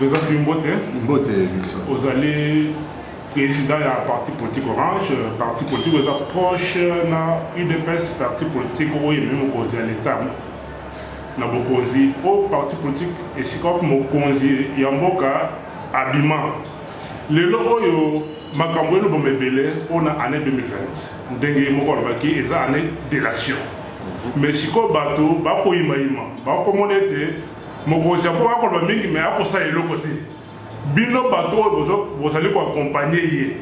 Président Fimbote, vous allez président de la parti politique Orange, parti politique vous êtes proche de UDPS, parti politique où il y a même à l'État. Na bokonzi au parti politique et si comme mokonzi yamboka abima lelo oyo makambo elo bomebele on a année 2020 ndenge moko lobaki eza année d'élection mais siko bato bako imaima bako monete mokonzi yambo bako ba mingi mais akosa eloko te bino bato bozali ko accompagner ye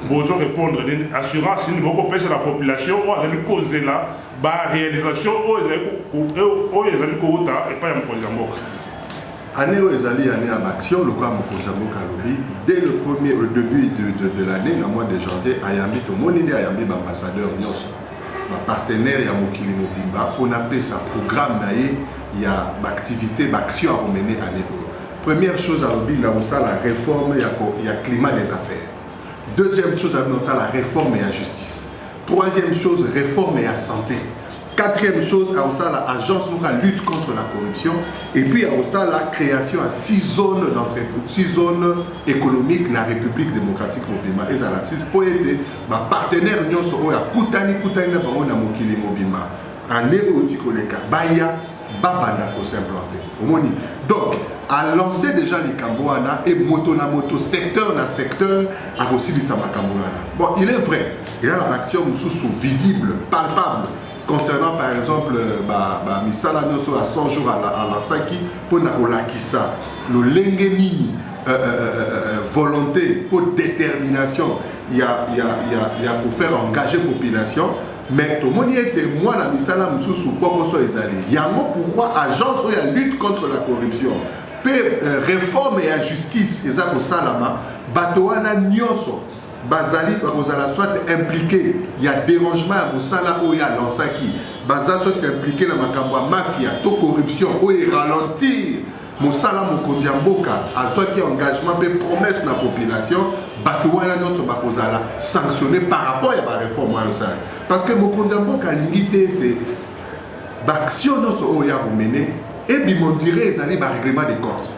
bozo répondre assurance ni boko pèse la population ou azali causer la ba réalisation o ezali ko uta et pas ya mokonzi mboka année où ezali année en action le quoi mokonzi mboka lobi dès le début de l'année le mois de janvier ayambi to monide ayambi ba ambassadeur nyonso ba partenaire ya mokili mobimba pour appeler sa programme naie ya ba activité ba action à mener année première chose à lobi là où ça la réforme ya climat des affaires. Deuxième chose, ça la réforme et la justice. Troisième chose, réforme et la santé. Quatrième chose, ça la agence la lutte contre la corruption. Et puis ça la création à 6 zones d'entreprise, 6 zones économiques dans la République démocratique Mobima. Et ça la 6 pour aider ma partenaire Union Soro ya Koutani na bango na mokili Mobima. En érotikoleka baya babanda ko s'implanter. Donc a lancé déjà les Cambouana et moto na moto, secteur na secteur, a aussi dit ça ma Cambouana. Bon, il est vrai, il y a l'action sous visible, palpable, concernant par exemple, Misala Noso à 100 jours à Lansaki, pour Nakolakisa, le Lengeni, volonté, pour détermination, il y a pour faire engager la population. Mais tout le monde était moi la misala mususu pokoso ezali. Yango pourquoi agence où il y a lutte contre la corruption, réforme et la justice ezako salama, batoana nyonso bazali bakozala soit impliqué, il y a dérangement à mosala où il y a lansaki, bazali soit impliqué dans makambo mafia, to corruption où il ralentir mosala mokonzi mboka, a soit qui engagement pe promesse na population. Batouana nyonso bakozala sanctionné par rapport à la réforme à parce que mokonzi mboka limité était l'action nyonso oya mené et bimon dirait ezali ba règlement des comptes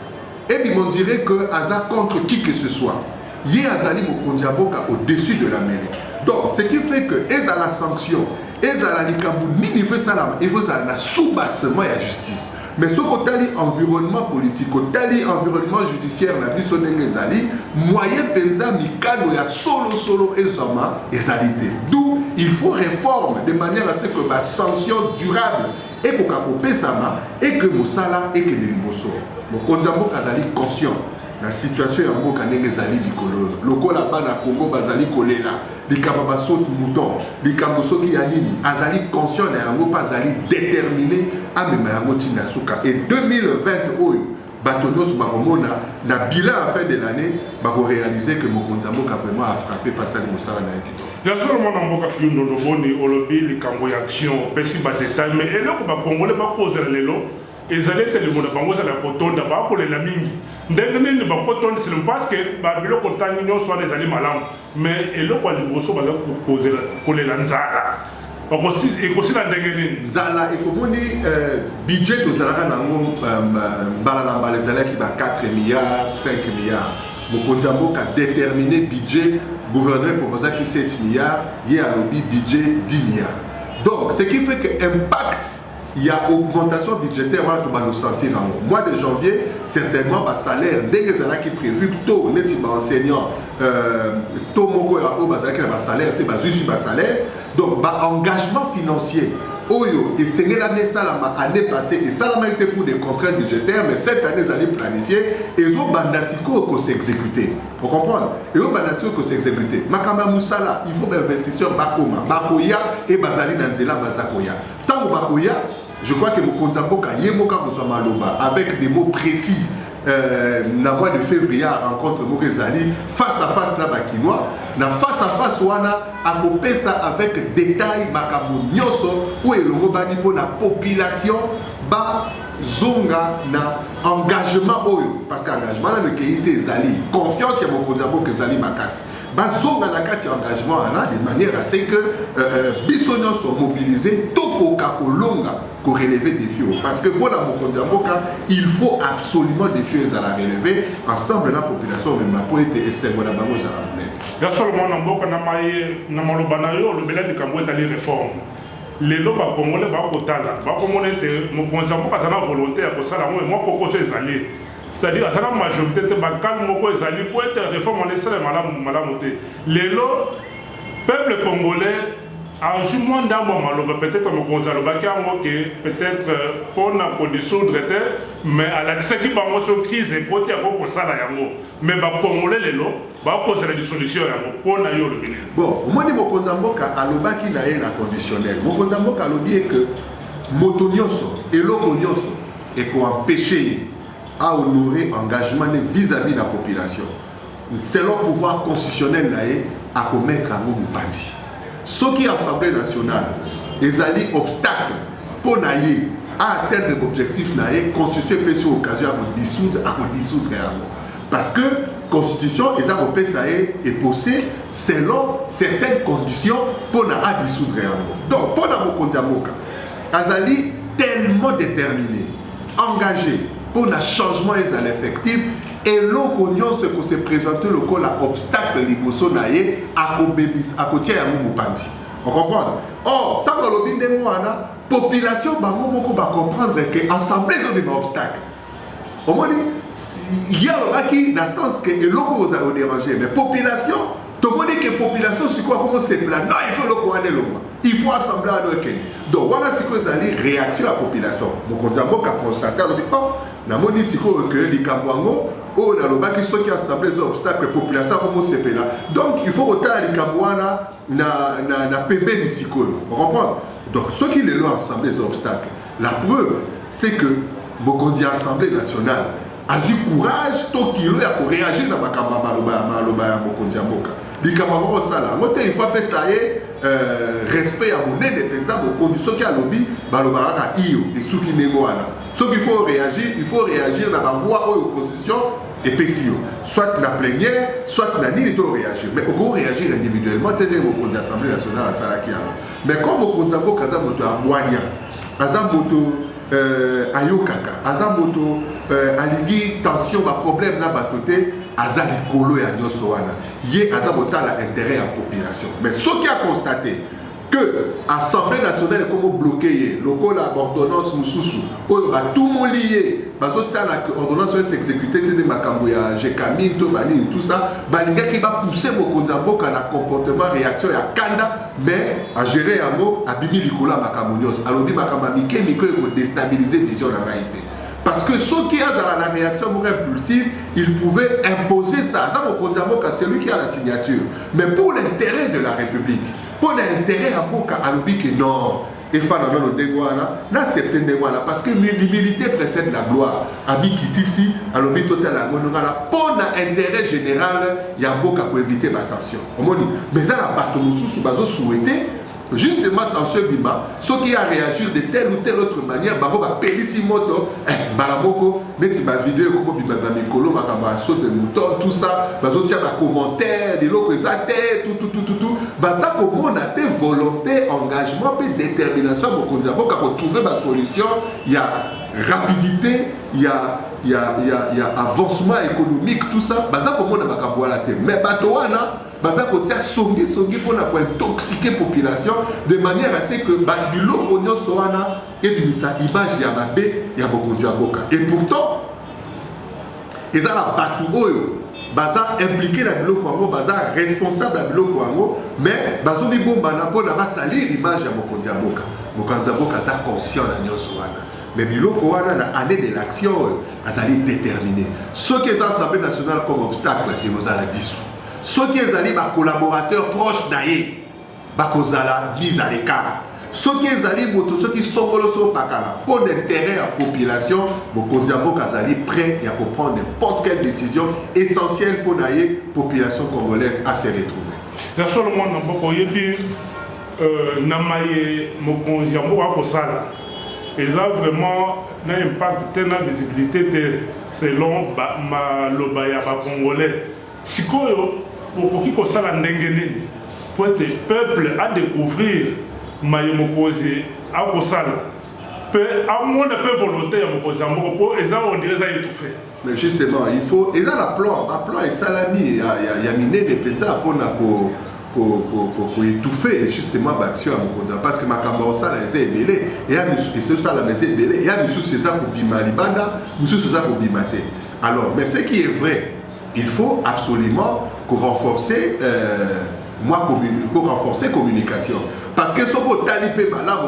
et bimon dirait que aza contre qui que ce soit yé azali mokonzi mboka au-dessus de la mêlée. Donc ce qui fait que ezala sanction ezala likambu nini fait ça il faut ça na sous-bassement ya justice. Mais ce côté environnement politique, côté environnement judiciaire, la biso n'engezali, moyen penza mikado ya solo ezama ezalité. D'où il faut réforme de manière à ce que la sanction durable et pour qu'apopé sama et que mosala et que neliboso. Mon konzambo kazali conscient. La situation est en mboka n'engezali bikolo. Loko la bas na Congo bazali kolela. Likababa saute mouton, likaboso ki yanini, azali conscient na yango pas azali déterminé à même yango tina suka. Et 2020 oyo batonos baromona na bilan à fin de l'année bako réaliser que mokonzi mboka vraiment a frappé passer mosala na ekito. Ya solo mona mboka fiundo loboni olobi likambo ya action pesi ba détail mais eloko ba congolais ba cause lelo ezali telemona bango za la kotonda ba ko lela mingi. Ndenge nini bakotonda c'est parce que ba biloko tangi nyonso wana ezali malamu mais eloko liboso bala kokozela kolela nzala bakosi ekosila ndenge nini nzala ekomoni budget tozalaka nango mbala na mbala ezalaki ba 4 milliards 5 milliards mokonzi mboka déterminé budget gouverneur proposaki 7 milliards ye alobi budget 10 milliards. Donc ce qui fait que impact il y a augmentation budgétaire, on va nous sentir en mois de janvier, certainement, le salaire, dès que c'est qui est prévu, tôt, on est enseignant, tôt, mon salaire, salaire, donc, engagement financier, Oyo, et c'est l'année passée, et ça a été pour des contraintes budgétaires, mais cette année, ils allaient planifier, et ils ont bandasiko qu'on s'est exécuté. Vous comprenez? Et ils ont bandasiko qu'on s'est exécuté. Makama Moussala, il faut investisseurs Bakoma, Bakoya et Bazali Nanzela Bazakoya. Tant que Bakoya, je crois que Mokonzamboka, Yemoka Maloba, avec des mots précis, na mois de février à rencontre Mokezali, face à face na Bakinois, na face à face wana, à couper ça avec détail, Makabo Nyoso, où est le Robani pour la population, ba zonga na engagement oyo, parce qu'engagement na le Keïté Zali, confiance à Mokonzamboka Zali Makas. bazonga na kati engagement de manière à ce que bisonions sont mobilisés tokoka kolonga pour relever des défis parce que pour la mokonzi ya mboka il faut absolument des défis à la relever ensemble la population même pour être esengo na bango za la monnaie ya seulement na mboka na maloba na yo le beladi kambo etali réforme lelo bakongole bakotala bakomona ete mokonzi ya mboka aza na volonté ya kosala yango mwa kokoso ezali c'est-à-dire aza na majorité te bakale moko ezali po ete réforme wana esala malamu te lelo peuple congolais azwi mwa ndambo ya maloba peut-être mokonzi alobaki yango ke peut-être mpona kodissoudre te mais alakisaki bango so crise ekoti yango kosala yango mais bakongole lelo bakozela dissolution yango mpona yo olobeli bon omoni mokonzi ya mboka alobaki na ye na conditionnel mokonzi ya mboka alobi eke moto nyonso eloko nyonso ekoempêche ye à honorer engagement vis-à-vis de la population selon pouvoir constitutionnel na ye akomettre yango mopati soki assemblée nationale ezali obstacle mpo na ye à atteindre l'objectif na ye constitution epesi occasion ya kodissoudre yango parce que constitution eza kopesa ye eposé selon certaines conditions mpo na adissoudre yango donc mpo na mokonzi ya mboka azali tellement déterminé engagé pour le changement ezala effectif eloko nyonso ekose présenter lokola obstacle liboso na ye akotia yango mopanzi ocomprendre or ntango alobi ndenge wana population bango moko bacomprendre ke assemblée ezobima obstacle omoni ye alobaki na sens ke eloko ozala odéranger mais population tomoni ke population sikoyo akomo sepela non il faut eloko wana elongwa il faut assembler wana ekeni donc wana sikoyo ezali réaction ya population mokonzi ya mboka constate alobi o namoni sikoyo ke likambo yango oyo nalobaki soki assemblée eza obstacle population akomo sepela donc il faut kotala likambo wana na pembeni sikoyo ocomprendre donc soki lelo assemblée eza obstacle la preuve c'est que mokonzi ya assemblée nationale azwi courage to kilo ya koréagir na makambo ya maloba ya mokonzi ya mboka likambo yango kosala yango te il faut apesa ye respect ya monene mpenza mokonzi soki alobi balobaka kaka iyo esuki ndenge wana soki il faut réagir na bavoi oyo constitution epesi yo soit na plénière soit na nini to réagir mais oko réagir individuellement te ndenge mokonzi ya assemblée nationale asalaki yango mais comme mokonzi ya mboka aza moto abwanya aza moto ayokaka aza moto alingi tension baproblème na bato te aza likolo ya nyonso wana ye aza kotala intérêt ya population mais soki a constaté que assemblée nationale ekomo bloqué ye lokola ordonnance mosusu oyo batumoli ye bazotiala ordonnance oyo s'exécuté te nde makambo ya jekami to banini tout ça balingaki bapousse mokonzi ya mboka na comportement réaction ya kanda mais agéré yango abimi likolo ya makambo nyonso alobi makambo ya mike mike ekodestabiliser vision na ngai te parce que ceux qui ont la réaction impulsive, ils pouvaient imposer ça. Ça, c'est lui qui a la signature. Mais pour l'intérêt de la République, pour l'intérêt à Boka, à l'obi que non, et Fana non dégoana, n'acceptez dégoana, parce que l'humilité précède la gloire. Ami qui ici, à l'obi total à Gonogana, pour l'intérêt général, il y a Boka pour éviter l'attention. Mais ça, la bateau sous bazo souhaité. Justement dans ce bima, ceux qui a réagi de telle ou telle autre manière, babo ba pelissimoto, balamoko, metti ma vidéo comme bima ba mikolo, ba saut de mouton, tout ça, bazo tia ba commentaire, des locaux exatés, tout, ça comme on a des volonté, engagement, puis détermination pour qu'on pour trouver ma solution, il y a rapidité, il y a avancement économique, tout ça, ça comme on a ba la tête. Mais batoana baza kotia songi pour intoxiquer la population de manière à ce que biloko nyonso wana ebimisa image ya mabe ya mokonzi ya mboka et pourtant eza na bato oyo baza impliqué na biloko yango baza responsable ya biloko yango mais bazomibombana mpona basalir image ya mokonzi ya mboka mokonzi ya mboka aza conscient na nyonso wana mais biloko wana na année de l'action oyo azali déterminé soki eza assemblée nationale comme obstacle ekozala dissous ceux qui sont collaborateurs proches d'ailleurs, bakozala mise à l'écart. Ceux qui sont qui sont pour l'intérêt de la population, Bokondiamo Kazali prêt à prendre n'importe quelle décision essentielle pour la population congolaise à se retrouver. La seule monde namaye Mokondiamo Kosala. Et ça vraiment un impact, une visibilité selon ma lobaya congolais. Sikoyo okoki kosala ndenge nini pour que le peuple a découvrir maye mokonzi akosala pe amonde pe volonté ya mokonzi ya mboka po eza on dirait ça étouffé. Mais justement, il faut, et là, plan et salami, il y a miné des pétards pour étouffer justement l'action à mon parce que ma caméra ça les est belé et c'est ça la maison est belé et à monsieur c'est ça pour bimali banda monsieur c'est ça pour bimater. Alors mais ce qui est vrai, il faut absolument renforcer renforcer communication parce que ce que talipé là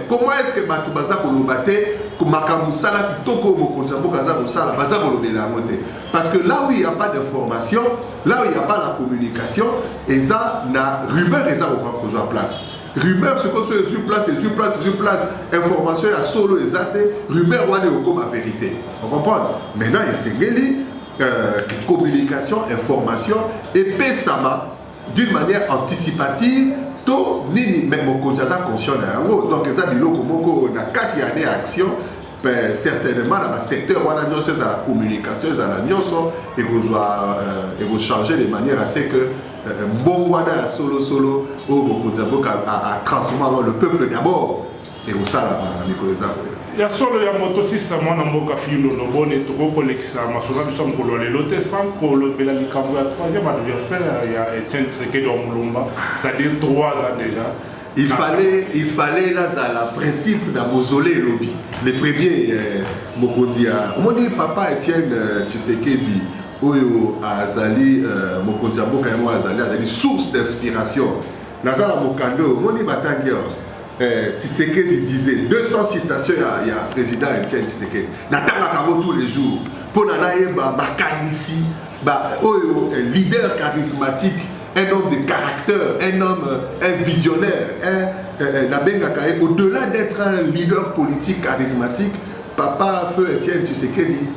comment est-ce que batu baza ko lobate ko makamusala kitoko mo konzambo kaza ko sala baza ko lobela ngote parce que là où il n'y a pas d'information, là où il n'y a pas la communication, et ça na rumeur et ça au grand place. Rumeur ce que c'est sur place information à solo exact rumeur ou aller comme la vérité. On comprend? Maintenant il s'est communication, information et pesama d'une manière anticipative to nini même au contrat conscient donc ça biloko moko na 4 années action certainement dans le secteur où on a la communication et vous changer de manière à ce que bon wana solo au a transformé le peuple d'abord et au sala na mikoleza ya solo ya moto sisa mwana mboka filo no bone to ko kolekisa masona biso mkolo lelo te sans kolobela likambo ya 3e anniversaire ya Etienne Tshisekedi wa Mulumba, c'est-à-dire 3 ans déjà. Il fallait là la principe d'un mausolée lobby. Les premiers Mokondi a on dit papa Etienne Tshisekedi oyo azali Mokondi Mboka yamo azali source d'inspiration. Nazala Mokando on dit batangio Tshisekedi disait 200 citations il y a président Etienne Tshisekedi. Natanga kamo tous les jours pour nanaeba makanisi ba oyo leader charismatique, un homme de caractère, un homme, un visionnaire, au-delà d'être un leader politique charismatique, papa Feu Etienne Tshisekedi,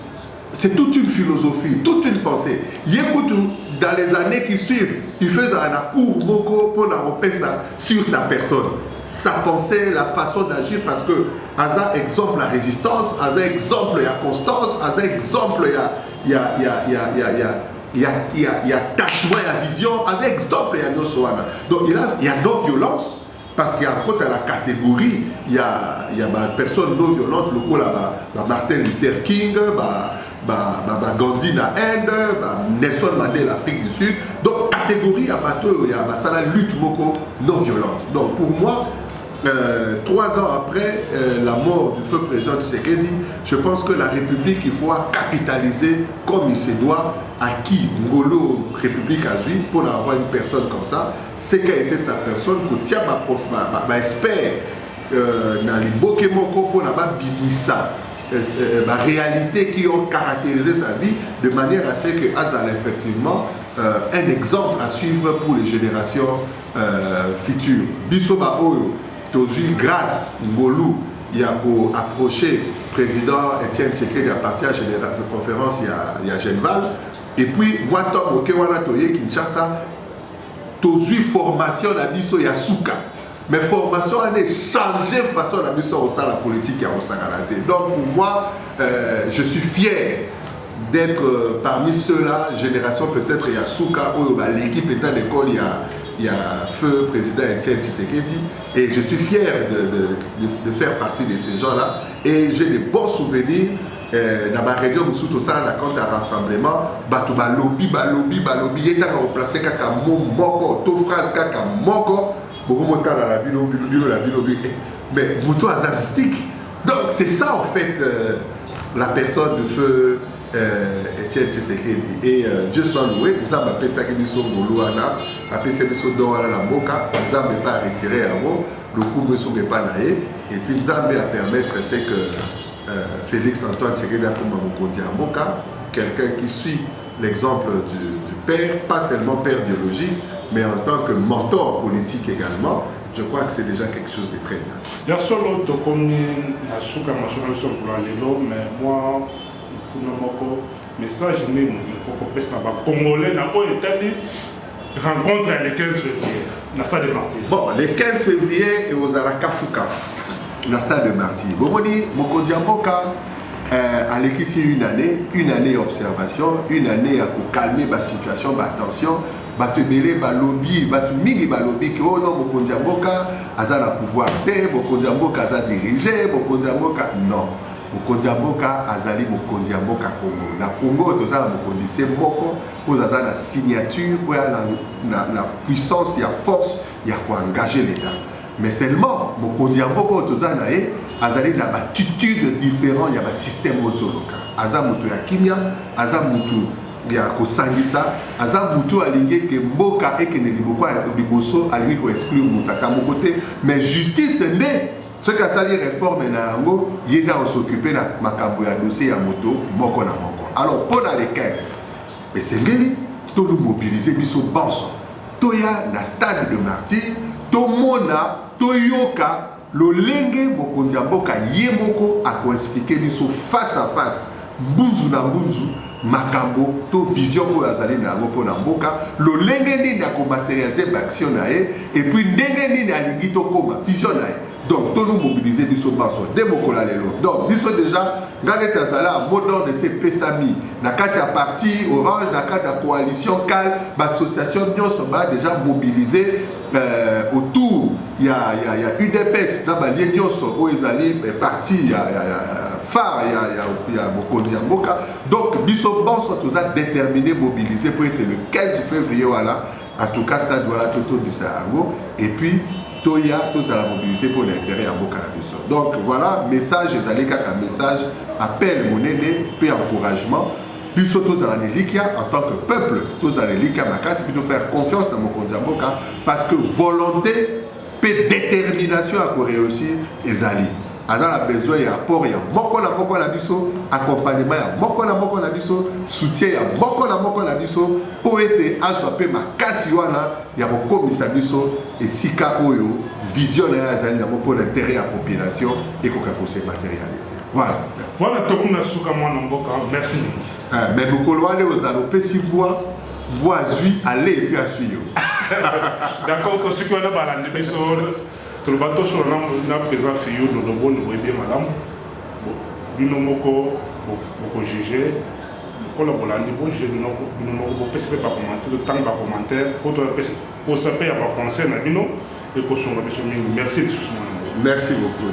c'est toute une philosophie, toute une pensée. Dans les années qui suivent, il faisait un cours moko pour repérer ça sur sa personne. Sa pensée, la façon d'agir, parce que Aza exemple la résistance, Aza exemple la constance, Aza exemple il y a tâchement, il y a vision, as exemple, il y a nos soins. Donc il y a non-violence, parce qu'il y a encore dans la catégorie, il y a personne non-violente, le coup là, Martin Luther King, Gandhi na Inde, Nelson Mandela l'Afrique du Sud. Donc catégorie, il y a la lutte moko non-violente. Donc pour moi, 3 ans après la mort du feu président Tshisekedi, je pense que la République, il faut capitaliser comme il se doit à qui Ngolo République a joué pour avoir une personne comme ça. C'est qu'a été sa personne, que tient ma espère dans les Bokemoko pour n'avoir bimisa. La réalité qui ont caractérisé sa vie de manière à ce que Azal effectivement un exemple à suivre pour les générations futures. Bisoba Oyo, Tozu grâce Ngolu, il y a approché président Etienne Tshisekedi à partir de la conférence il y a Genval. Et puis moi Tom Okewana Toye Kinshasa, Tozu formation la biso ya Souka. Mais formation a changé de façon la mission au sein de la politique à Osagalate. Donc pour moi, je suis fier d'être parmi ceux-là, génération peut-être il y a Souka, l'équipe état d'école, il y a feu président Etienne Tshisekedi, et je suis fier de faire partie de ces gens-là. Et j'ai de bons souvenirs dans ma réunion de ça, la compte à rassemblement, lobby, il est remplacé kaka moko, to phrase kaka moko. Mais Mouton Azamistique. Donc c'est ça en fait la personne de feu Etienne Tshisekedi. Et Dieu soit loué, nous avons appelé ça que nous sommes Moulouana, appelé ça que nous sommes dans la Moka, nous n'avons pas retiré à moi, le coup ne sommes pas naïe, et puis nous avons à permettre c'est que Félix Antoine Tshisekedi a comme Mokondi à Moka, quelqu'un qui suit l'exemple du père, pas seulement père biologique, mais en tant que mentor politique également, je crois que c'est déjà quelque chose de très bien. Il y a solo de comme la souka nationale sur le mais moi, le message n'est pas congolais n'a pas été rencontre le 15 février, dans le stade de Martyrs. Bon, le 15 février, et aux Arakafoukaf, dans le stade de Martyrs. Bon, on dit, Mokondi Mboka, à l'équipe, une année d'observation, une année à calmer la situation, la tension. bato ebele balobi bato mingi balobi que oh non mokonzi ya mboka aza na pouvoir te, mokonzi ya mboka aza dirigé, mokonzi ya mboka non. Mokonzi ya mboka azali mokonzi ya mboka Congo. Na Congo toza na mokonzi se moko oyo aza na signature oyo na puissance ya force ya koengager l'État. Mais seulement mokonzi ya mboka oyo toza na ye azali na battitude différent ya basystème ozoloka. Aza moto ya kimia, aza moto ya kosangisa, aza moto alingi ke mboka ekende liboso alingi ko exclure moto ata moko te, mais justice nde ce qui a sali réforme na yango yeda s'occuper na makambo ya dossier ya moto moko na moko. Alors pendant les 15 et c'est ngeli to nous mobiliser biso banso toya na stade de martyr to mona to yoka lolenge mokonzi ya mboka ye moko ako expliquer biso face à face mbunzu na mbunzu makambo to vision oyo azali na yango mpo na mboka lolenge nini ako matérialiser baction na ye et puis ndenge nini alingi tokoma vision na ye. Donc, tous nous mobiliser biso baso de mokola lelo. Donc, biso déjà ngane tazala mot d'ordre de ces pesami na kati ya parti orange na kati ya coalition cal l'association nyonso ba déjà mobilisé autour ya UDPS na ba lien nyonso o ezali parti ya phare ya mokonzi ya mboka. Donc, biso banso toza déterminé mobilisé pour être le 15 février voilà en tout cas stade voilà tout du Sarango et puis toya tous à la mobiliser pour l'intérêt à Mboka na biso. Donc voilà, message ezali kaka message appel monene pe encouragement biso tous à la nelikia en tant que peuple tous à la nelikia makasi plutôt faire confiance dans mokonzi ya mboka parce que volonté pe détermination à réussir ezali. Aza la besoin ya apport ya moko na biso, accompagnement ya moko na biso, soutien ya moko na biso po ete azwa pe makasi wana ya kokomisa biso esika oyo vision ya azali na pour l'intérêt ya population et koka ko se matérialiser. Voilà. Voilà tokuna suka mwana mboka. Merci. Mais mokolo wale ozalo pesi bois zui aller et puis asuyo. D'accord, to suka na balande biso. Tout le bateau sur la présent fille de bon nous bien madame bino moko boko juger kola bolandi bon je bino moko pese pas commenter le temps va commentaire pour ça payer pas conseil na bino et pour son merci. Merci beaucoup.